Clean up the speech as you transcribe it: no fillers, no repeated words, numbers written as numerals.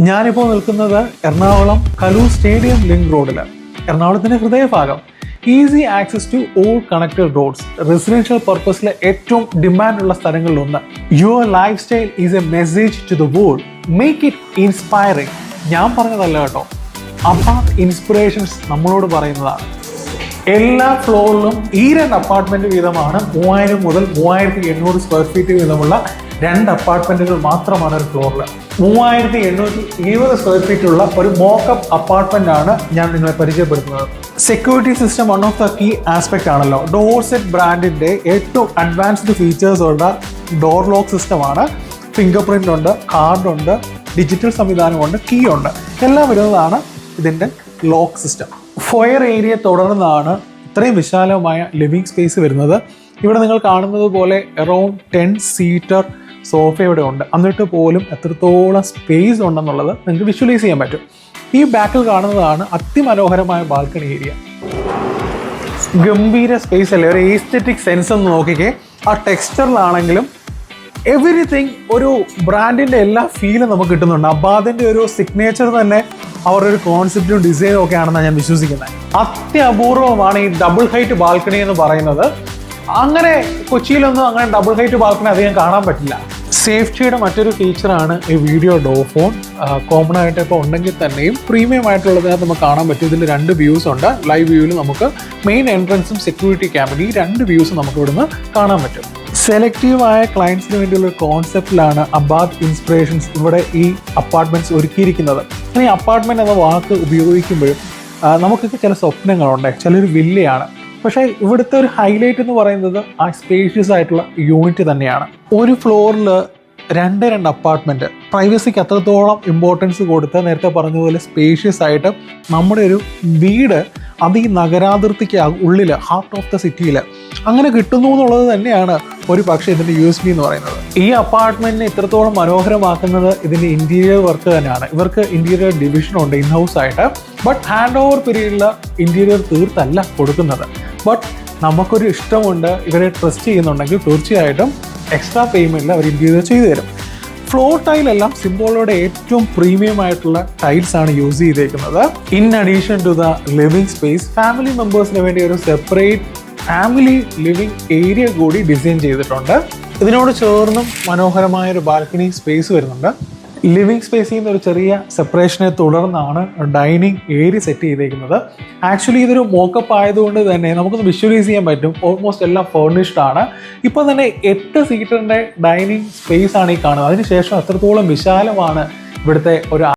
ഞാനിപ്പോൾ നിൽക്കുന്നത് Ernakulam Kaloor stadium link റോഡിൽ. എറണാകുളത്തിൻ്റെ ഹൃദയഭാഗം. Easy access to all connected roads. Residential പർപ്പസിലെ ഏറ്റവും ഡിമാൻഡുള്ള സ്ഥലങ്ങളിലൊന്ന്. Your lifestyle is a message to the world. Make it inspiring. ഞാൻ പറഞ്ഞതല്ല കേട്ടോ, അബാദ് ഇൻസ്പിറേഷൻസ് നമ്മളോട് പറയുന്നതാണ്. എല്ലാ ഫ്ലോറിലും ഈ 2 അപ്പാർട്ട്മെന്റ് വീതമാണ്. 3000 മുതൽ 3800 സ്ക്വയർ ഫീറ്റ് വീതമുള്ള 2 അപ്പാർട്ട്മെന്റുകൾ മാത്രമാണ് ഒരു ഫ്ലോറിൽ. 3820 സ്ക്വയർ ഫീറ്റ് ഉള്ള ഒരു മോക്കപ്പ് അപ്പാർട്ട്മെന്റ് ആണ് ഞാൻ നിങ്ങളെ പരിചയപ്പെടുത്തുന്നത്. Security system one of the key aspect ആണല്ലോ. ഡോർസെറ്റ് ബ്രാൻഡിന്റെ ഏറ്റവും അഡ്വാൻസ്ഡ് ഫീച്ചേഴ്സ് ഉള്ള ഡോർ ലോക്ക് സിസ്റ്റമാണ്. ഫിംഗർ പ്രിന്റ് ഉണ്ട്, കാർഡ് ഉണ്ട്, ഡിജിറ്റൽ സംവിധാനമുണ്ട്, കീ ഉണ്ട്. എല്ലാം വരുന്നതാണ് ഇതിന്റെ ലോക്ക് സിസ്റ്റം. ഫൊയർ ഏരിയ തുടർന്നാണ് ഇത്രയും വിശാലമായ ലിവിംഗ് സ്പേസ് വരുന്നത്. ഇവിടെ നിങ്ങൾ കാണുന്നത് പോലെ അറൗണ്ട് 10 സീറ്റർ സോഫ ഇവിടെ ഉണ്ട്. എന്നിട്ട് പോലും എത്രത്തോളം സ്പേസ് ഉണ്ടെന്നുള്ളത് നിങ്ങൾക്ക് വിഷ്വലൈസ് ചെയ്യാൻ പറ്റും. ഈ ബാക്കിൽ കാണുന്നതാണ് അതിമനോഹരമായ ബാൽക്കണി ഏരിയ. ഗംഭീര സ്പേസ് അല്ലേ? ഒരു എസ്തെറ്റിക് സെൻസ് ഒന്ന് നോക്കിക്കേ. ആ ടെക്സ്ചറിലാണെങ്കിലും എവറിത്തിങ് ഒരു ബ്രാൻഡിൻ്റെ എല്ലാ ഫീലും നമുക്ക് കിട്ടുന്നുണ്ട്. അബാദിൻ്റെ ഒരു സിഗ്നേച്ചർ തന്നെ അവരുടെ ഒരു കോൺസെപ്റ്റും ഡിസൈനും ഒക്കെ ആണെന്നാണ് ഞാൻ വിശ്വസിക്കുന്നത്. അത്യപൂർവമാണ് ഈ ഡബിൾ ഹൈറ്റ് ബാൽക്കണി എന്ന് പറയുന്നത്. അങ്ങനെ കൊച്ചിയിലൊന്നും അങ്ങനെ ഡബിൾ ഹൈറ്റ് ബാൽക്കണി അധികം കാണാൻ പറ്റില്ല. സേഫ്റ്റിയുടെ മറ്റൊരു ഫീച്ചറാണ് ഈ വീഡിയോ ഡോർ ഫോൺ. കോമൺ ആയിട്ട് ഇപ്പോൾ ഉണ്ടെങ്കിൽ തന്നെയും പ്രീമിയം ആയിട്ടുള്ളതിനകത്ത് നമുക്ക് കാണാൻ പറ്റും. ഇതിൽ 2 വ്യൂസ് ഉണ്ട്. ലൈവ് വ്യൂവിൽ നമുക്ക് മെയിൻ എൻട്രൻസും സെക്യൂരിറ്റി ക്യാമറ, ഈ 2 വ്യൂസും നമുക്ക് ഇവിടുന്ന് കാണാൻ പറ്റും. സെലക്റ്റീവായ ക്ലയൻസിന് വേണ്ടിയുള്ള ഒരു കോൺസെപ്റ്റിലാണ് അബാദ് ഇൻസ്പിറേഷൻസ് ഇവിടെ ഈ അപ്പാർട്ട്മെന്റ്സ് ഒരുക്കിയിരിക്കുന്നത്. ഇനി അപ്പാർട്ട്മെന്റ് എന്ന വാക്ക് ഉപയോഗിക്കുമ്പോഴും നമുക്കൊക്കെ ചില സ്വപ്നങ്ങളുണ്ട്. ചിലൊരു വില്ലയാണ്. പക്ഷേ ഇവിടുത്തെ ഒരു ഹൈലൈറ്റ് എന്ന് പറയുന്നത് ആ സ്പേഷ്യസ് ആയിട്ടുള്ള യൂണിറ്റ് തന്നെയാണ്. ഒരു ഫ്ലോറിൽ 2 അപ്പാർട്ട്മെന്റ്. പ്രൈവസിക്ക് അത്രത്തോളം ഇമ്പോർട്ടൻസ് കൊടുത്ത് നേരത്തെ പറഞ്ഞതുപോലെ സ്പേഷ്യസ് ആയിട്ട് നമ്മുടെ ഒരു വീട് അത് ഈ നഗരാതിർത്തിക്ക് ഉള്ളിൽ, ഹാർട്ട് ഓഫ് ദ സിറ്റിയിൽ അങ്ങനെ കിട്ടുന്നു എന്നുള്ളത് തന്നെയാണ് ഒരു പക്ഷേ ഇതിൻ്റെ USP എന്ന് പറയുന്നത്. ഈ അപ്പാർട്ട്മെന്റിനെ ഇത്രത്തോളം മനോഹരമാക്കുന്നത് ഇതിൻ്റെ ഇന്റീരിയർ വർക്ക് തന്നെയാണ്. ഇവർക്ക് ഇന്റീരിയർ ഡിവിഷൻ ഉണ്ട് ഇൻ ഹൗസ് ആയിട്ട്. ബട്ട് ഹാൻഡ് ഓവർ പീരീഡിൽ ഇന്റീരിയർ തീർത്തല്ല കൊടുക്കുന്നത്. ബട്ട് നമുക്കൊരു ഇഷ്ടമുണ്ട്, ഇവരെ ട്രസ്റ്റ് ചെയ്യുന്നുണ്ടെങ്കിൽ തീർച്ചയായിട്ടും എക്സ്ട്രാ പേയ്മെന്റിൽ അവർ ഇന്റീരിയർ ചെയ്തു തരും. ഫ്ലോർ ടൈലെല്ലാം സിംബോളോടെ ഏറ്റവും പ്രീമിയം ആയിട്ടുള്ള ടൈൽസ് ആണ് യൂസ് ചെയ്തേക്കുന്നത്. In addition to the living space, family മെമ്പേഴ്സിന് വേണ്ടി ഒരു സെപ്പറേറ്റ് ഫാമിലി ലിവിംഗ് ഏരിയ കൂടി ഡിസൈൻ ചെയ്തിട്ടുണ്ട്. ഇതിനോട് ചേർന്നും മനോഹരമായ ഒരു ബാൽക്കണി സ്പേസ് വരുന്നുണ്ട്. ലിവിംഗ് സ്പേസിൽ നിന്ന് ഒരു ചെറിയ സെപ്പറേഷനെ തുടർന്നാണ് ഡൈനിങ് ഏരിയ സെറ്റ് ചെയ്തേക്കുന്നത്. ആക്ച്വലി ഇതൊരു മോക്കപ്പ് ആയതുകൊണ്ട് തന്നെ നമുക്കൊന്ന് വിഷ്വലൈസ് ചെയ്യാൻ പറ്റും. ഓൾമോസ്റ്റ് എല്ലാം ഫർണിഷ്ഡ് ആണ്. ഇപ്പം തന്നെ 8 സീറ്ററിൻ്റെ ഡൈനിങ് സ്പേസ് ആണ് ഈ കാണുന്നത്. അതിനുശേഷം എത്രത്തോളം വിശാലമാണ് ഇവിടുത്തെ ഒരു